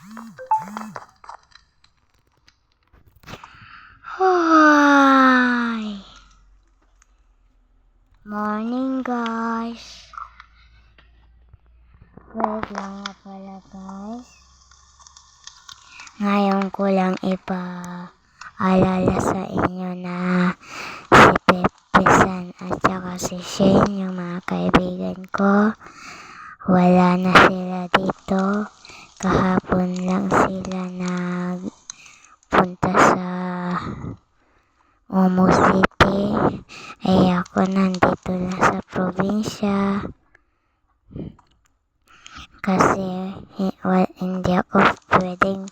Hi! Morning guys! Wait lang nga pala guys. Ngayon ko lang ipaalala sa inyo na si Pepe San at saka si Shane, yung mga kaibigan ko, wala na sila dito. Kahapon lang sila nagpunta sa Omo City. Ay ako nandito na sa probinsya. Kasi hindi ako pwedeng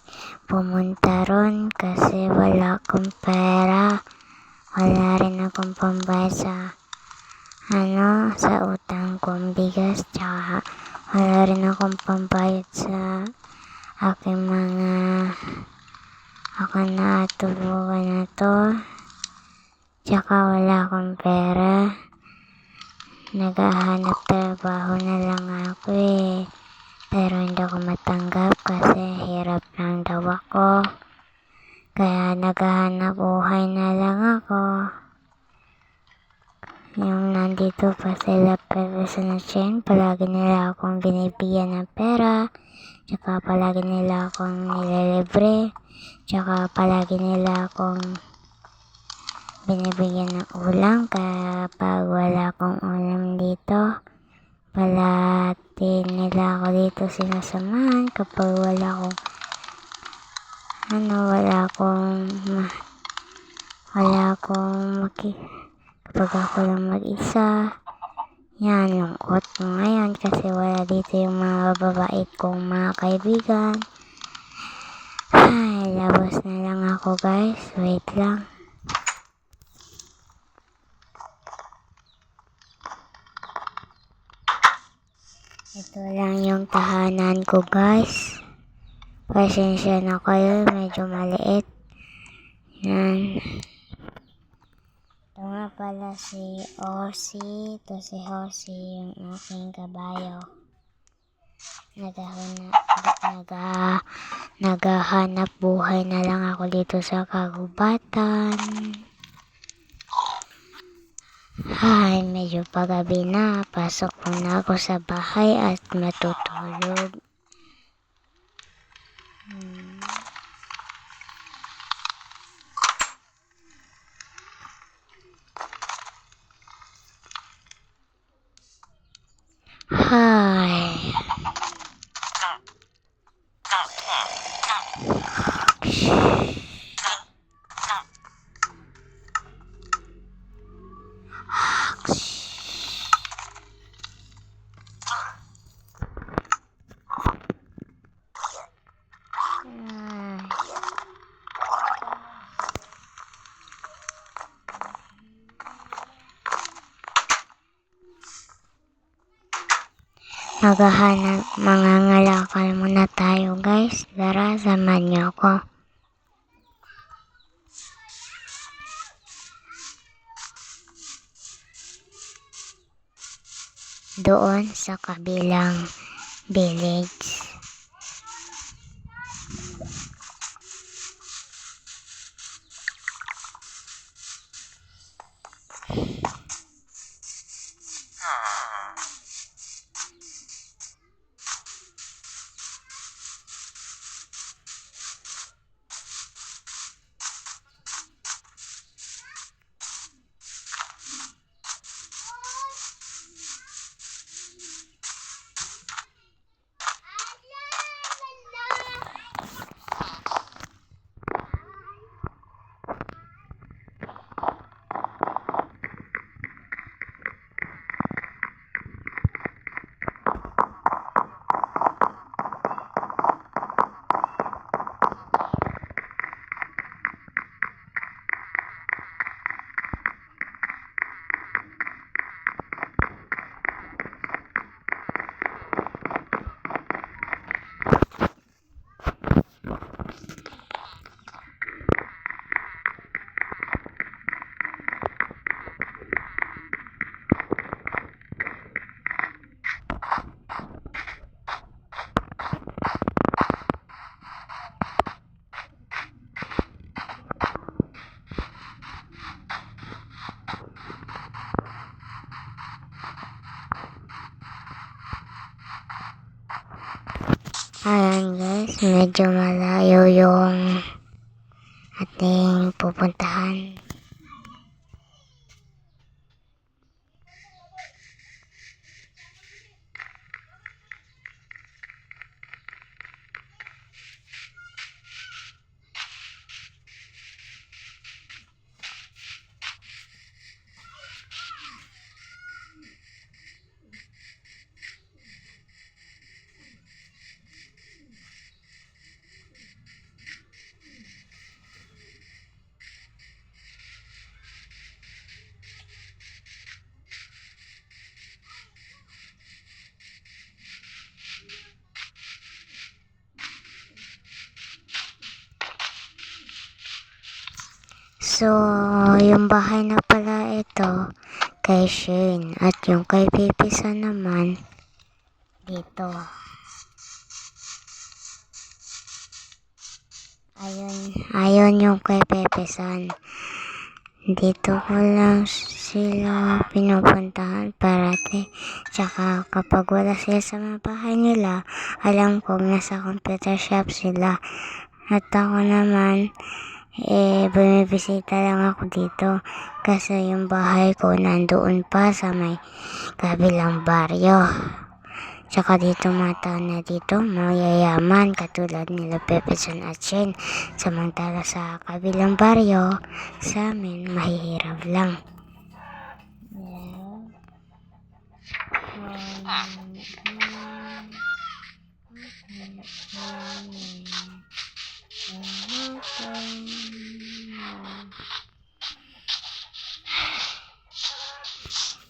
pumunta ron kasi wala akong pera. Wala rin akong pambayad sa utang kong bigas, tsaka wala rin akong pambayad sa aking mga natulugan na to. Tsaka wala akong pera. Naghahanap trabaho na lang ako pero hindi ako matanggap kasi hirap lang daw ako. Kaya naghahanap buhay na lang ako. Yung nandito pa sila Pepe San at Shane, palagi nila akong binibigyan ng pera. Tsaka palagi nila akong nililibre. Tsaka palagi nila akong binibigyan ng ulam kapag wala akong ulam dito. Palagi nila ako dito sinasamahan kapag wala akong kapag ako lang mag-isa. Yan, lungkot ko ngayon kasi wala dito yung mga babait kong mga kaibigan. Ay, labas na lang ako guys. Wait lang. Ito lang yung tahanan ko guys. Pasensya na kayo, medyo maliit. Yan. Ito nga pala si Orsi. Ito si Orsi, yung aking kabayo. Naghahanap buhay na lang ako dito sa kagubatan. Ay, medyo pagabi na. Pasok muna ako sa bahay at matutulog. Hi. Mangangalakal muna tayo guys. Tara, samahan niyo ako. Doon sa kabilang village. Ayan guys, medyo malayo yung ating pupuntahan. So, yung bahay na pala ito kay Shane at yung kay Pipisa naman dito. Ayun yung kay Pepesan. Dito ko lang sila pinupuntahan parati. Tsaka kapag wala sila sa mga bahay nila, alam kong nasa computer shop sila. At ako naman, bumibisita lang ako dito kasi yung bahay ko nandoon pa sa may kabilang baryo. Tsaka dito mata na dito mayayaman katulad nila Pepeson at Shane. Samantala sa kabilang baryo, sa amin mahihirap lang.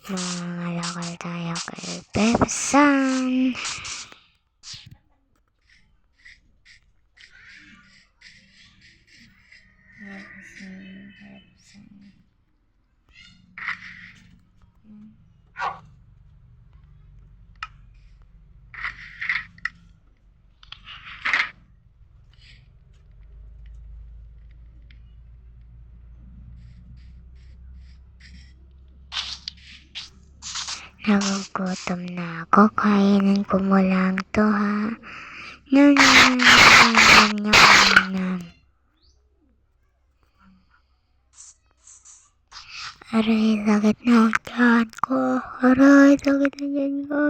Mangalakal tayo kay Pepeson. Nagugutom na ako. Kainin ko mo lang to ha. Nam. Aray, sakit na ang tiyan ko. Aray, sakit na tiyan ko.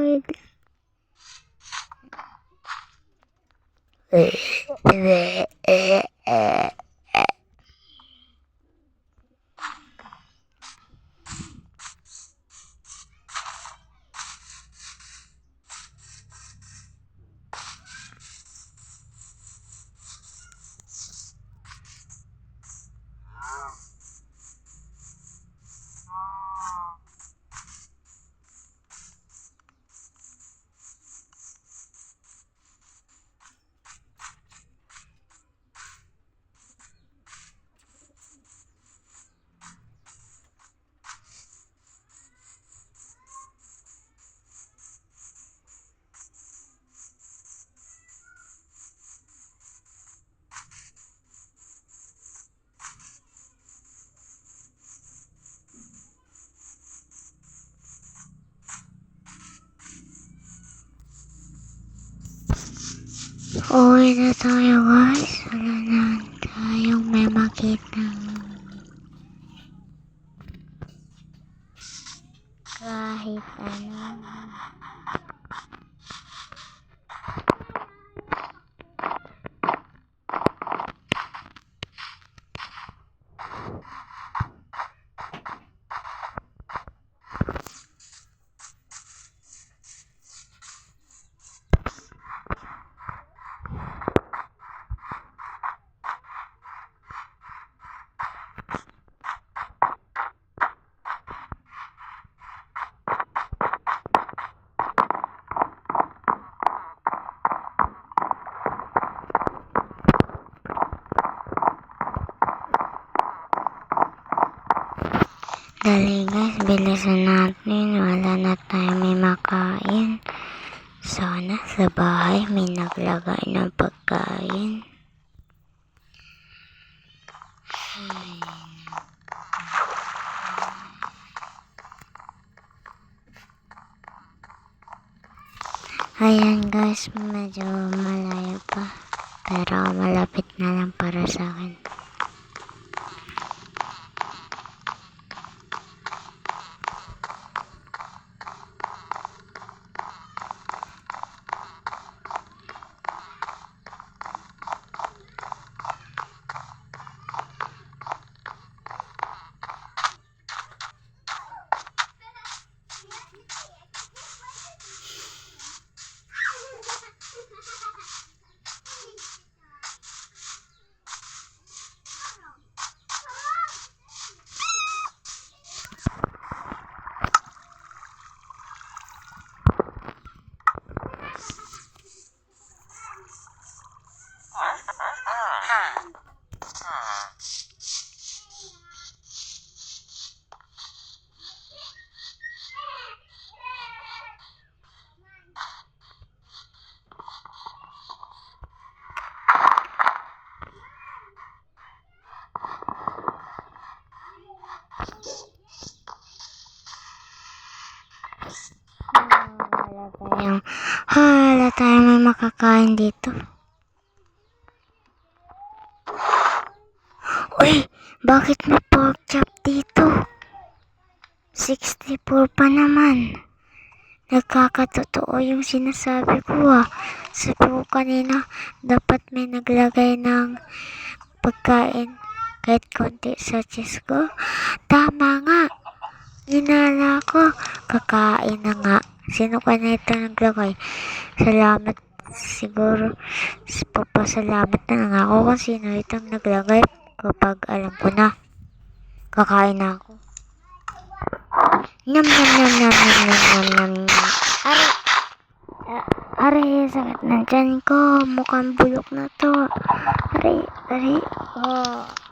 Uwi na tayo guys. Wala na tayong may makita. Kahit ano. Dali guys, bilisan natin. Wala na tayo may makain. Sana sa bahay may naglagay ng pagkain. Ayan guys, medyo malayo pa. Pero malapit na lang para sa akin. Wala tayong may makakain dito. Uy, bakit may pork chop dito? 64 pa naman. Nagkakatotoo yung sinasabi ko Sabi ko kanina, dapat may naglagay ng pagkain kahit konti sa chest ko. Tama nga. Ginala ko. Kakain na nga. Sino ka na ito naglagay? Salamat. Siguro, papasalamat na lang ako kung sino itong naglagay kapag alam ko na. Kakain na ako. Nyam nyam nyam nyam nyam nyam nyam nyam. Aray, sakit ng tiyan ko. Mukhang bulok na to. Aray. Oh.